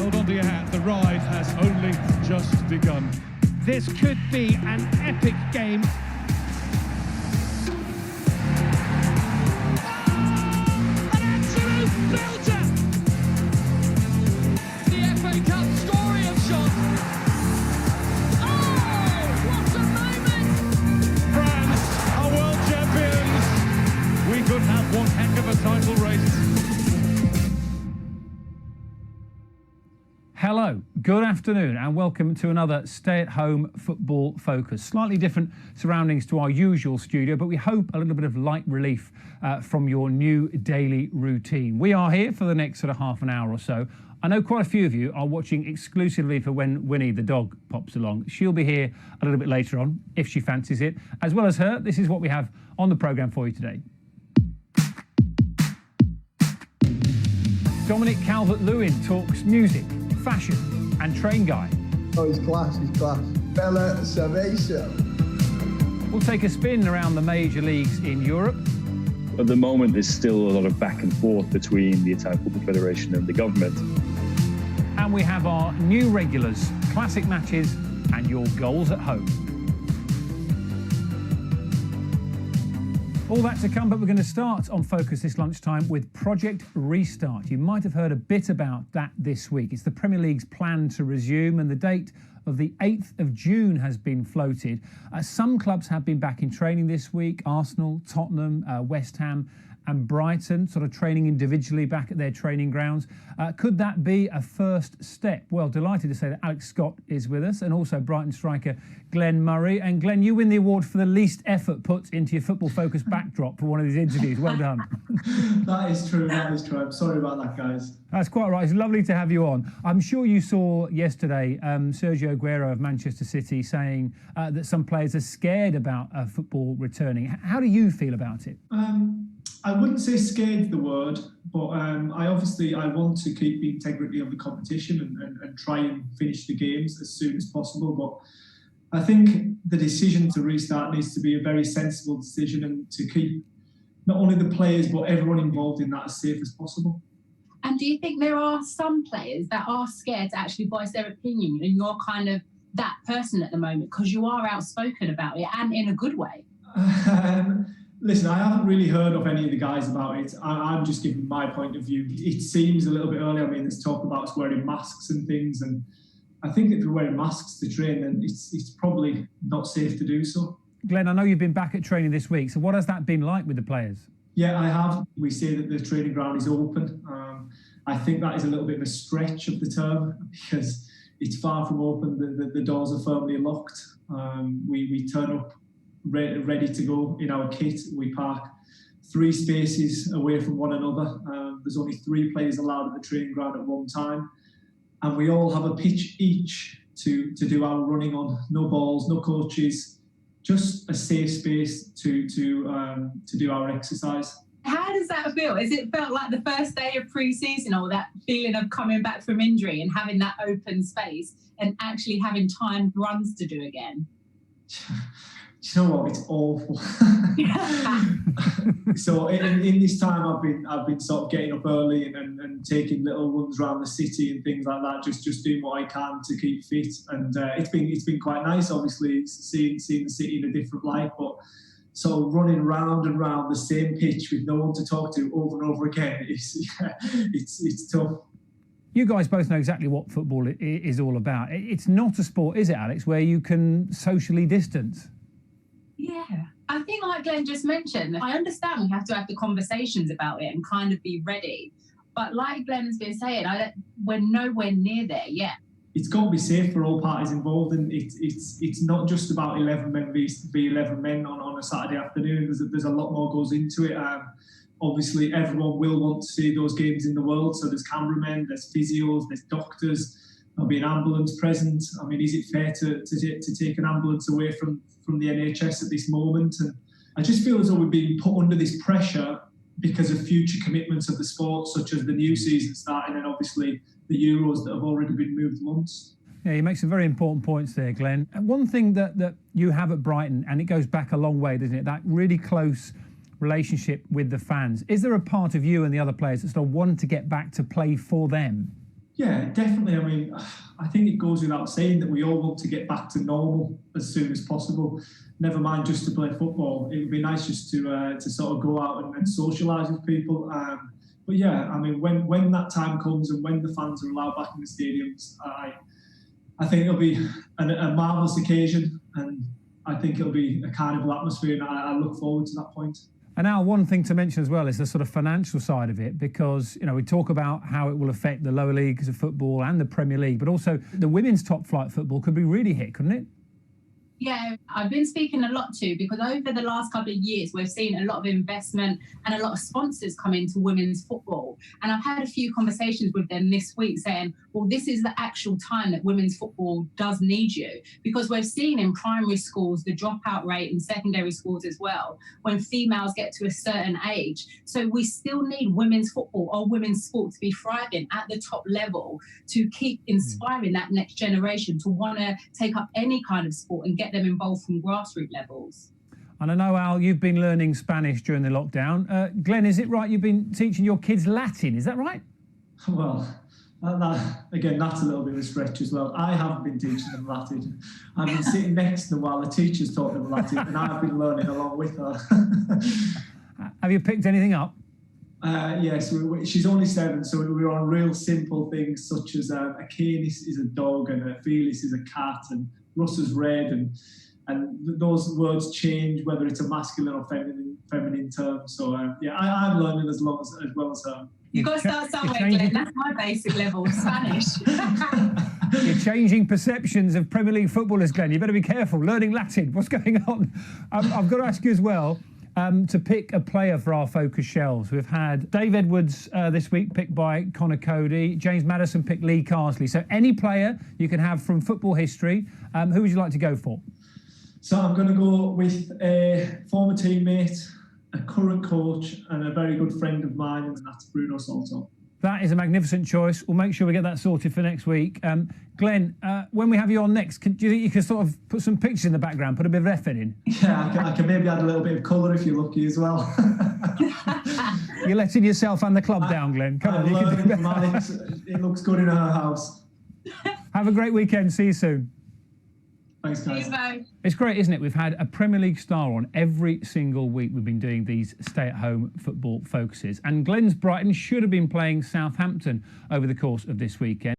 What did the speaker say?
Hold on to your hat, the ride has only just begun. This could be an epic game. An absolute belter! The FA Cup story of shots. Oh, what a moment! France are world champions. We could have one heck of a title race. Hello, good afternoon and welcome to another stay-at-home football focus. Slightly different surroundings to our usual studio, but we hope a little bit of light relief from your new daily routine. We are here for the next sort of half an hour or so. I know quite a few of you are watching exclusively for when Winnie the dog pops along. She'll be here a little bit later on, if she fancies it. As well as her, this is what we have on the programme for you today. Dominic Calvert-Lewin talks music, fashion and train guy. Oh, he's class, Bella Cerveza. We'll take a spin around the major leagues in Europe. At the moment, there's still a lot of back and forth between the Italian Football Federation and the government. And we have our new regulars, classic matches and your goals at home. All that to come, but we're going to start on Focus this lunchtime with Project Restart. You might have heard a bit about that this week. It's the Premier League's plan to resume, and the date of the 8th of June has been floated. Some clubs have been back in training this week. Arsenal, Tottenham, West Ham and Brighton sort of training individually back at their training grounds. Could that be a first step? Well, delighted to say that Alex Scott is with us, and also Brighton striker Glenn Murray. And Glenn, you win the award for the least effort put into your Football Focus backdrop for one of these interviews. Well done. That is true. I'm sorry about that, guys. That's quite right. It's lovely to have you on. I'm sure you saw yesterday Sergio Aguero of Manchester City saying that some players are scared about football returning. How do you feel about it? I wouldn't say scared the word, but I want to keep the integrity of the competition and try and finish the games as soon as possible. But I think the decision to restart needs to be a very sensible decision, and to keep not only the players but everyone involved in that as safe as possible. And do you think there are some players that are scared to actually voice their opinion, and you're kind of that person at the moment because you are outspoken about it and in a good way? Listen, I haven't really heard of any of the guys about it. I'm just giving my point of view. It seems a little bit early. I mean, there's talk about us wearing masks and things, and I think if we're wearing masks to train, then it's probably not safe to do so. Glenn, I know you've been back at training this week, so what has that been like with the players? Yeah, I have. We say that the training ground is open. I think that is a little bit of a stretch of the term, because it's far from open. The doors are firmly locked. We turn up ready to go in our kit. We park 3 spaces away from one another. There's only 3 players allowed at the training ground at one time, and we all have a pitch each to do our running on. No balls, no coaches, just a safe space to do our exercise. How does that feel? Has it felt like the first day of pre-season, or that feeling of coming back from injury and having that open space and actually having timed runs to do again? You know what? It's awful. So in this time, I've been sort of getting up early and taking little runs around the city and things like that. Just doing what I can to keep fit, and it's been quite nice. Obviously, seeing the city in a different light, but so running round and round the same pitch with no one to talk to over and over again, it's tough. You guys both know exactly what football is all about. It's not a sport, is it, Alex, where you can socially distance? Yeah, I think like Glenn just mentioned, I understand we have to have the conversations about it and kind of be ready. But like Glenn's been saying, we're nowhere near there yet. It's got to be safe for all parties involved, and it's not just about 11 men v 11 men on a Saturday afternoon. There's a lot more goes into it. Obviously, everyone will want to see those games in the world. So there's cameramen, there's physios, there's doctors. There'll be an ambulance present. I mean, is it fair to take an ambulance away from the NHS at this moment? And I just feel as though we're being put under this pressure because of future commitments of the sport, such as the new season starting, and obviously the Euros that have already been moved once. Yeah, you make some very important points there, Glenn. And one thing that you have at Brighton, and it goes back a long way, doesn't it, that really close relationship with the fans. Is there a part of you and the other players that sort of want to get back to play for them? Yeah, definitely. I mean, I think it goes without saying that we all want to get back to normal as soon as possible. Never mind just to play football. It would be nice just to sort of go out and socialise with people. But yeah, I mean, when that time comes and when the fans are allowed back in the stadiums, I think it'll be a marvellous occasion, and I think it'll be a carnival atmosphere, and I look forward to that point. And now, one thing to mention as well is the sort of financial side of it, because we talk about how it will affect the lower leagues of football and the Premier League, but also the women's top flight football could be really hit, couldn't it? Yeah, I've been speaking a lot too, because over the last couple of years, we've seen a lot of investment and a lot of sponsors come into women's football. And I've had a few conversations with them this week saying, well, this is the actual time that women's football does need you, because we've seen in primary schools the dropout rate, in secondary schools as well, when females get to a certain age. So we still need women's football or women's sport to be thriving at the top level, to keep inspiring that next generation to want to take up any kind of sport and get them involved from grassroots levels. And I know, Al, you've been learning Spanish during the lockdown. Glenn, is it right you've been teaching your kids Latin? Is that right? Well, again, that's a little bit of a stretch as well. I haven't been teaching them Latin. I've been sitting next to them while the teacher's taught them Latin, and I've been learning along with her. Have you picked anything up? Yes, she's only 7, so we were on real simple things such as a canis is a dog and a felis is a cat and Russ is red, and those words change whether it's a masculine or feminine term. So yeah, I'm learning as well as her. You've got to start somewhere, Glenn. That's my basic level of Spanish. You're changing perceptions of Premier League footballers, Glenn. You better be careful. Learning Latin. What's going on? I've got to ask you as well, to pick a player for our focus shells. We've had Dave Edwards this week picked by Connor Cody. James Maddison picked Lee Carsley. So any player you can have from football history, who would you like to go for? So I'm going to go with a former teammate, a current coach, and a very good friend of mine, and that's Bruno Salto. That is a magnificent choice. We'll make sure we get that sorted for next week. Glenn, when we have you on next, do you think you can sort of put some pictures in the background, put a bit of effort in? Yeah, I can maybe add a little bit of colour if you're lucky as well. You're letting yourself and the club down, Glenn. Come on, you can do that. It looks good in our house. Have a great weekend. See you soon. Thanks, guys. It's great, isn't it? We've had a Premier League star on every single week. We've been doing these stay-at-home football focuses. And Glenn's Brighton should have been playing Southampton over the course of this weekend.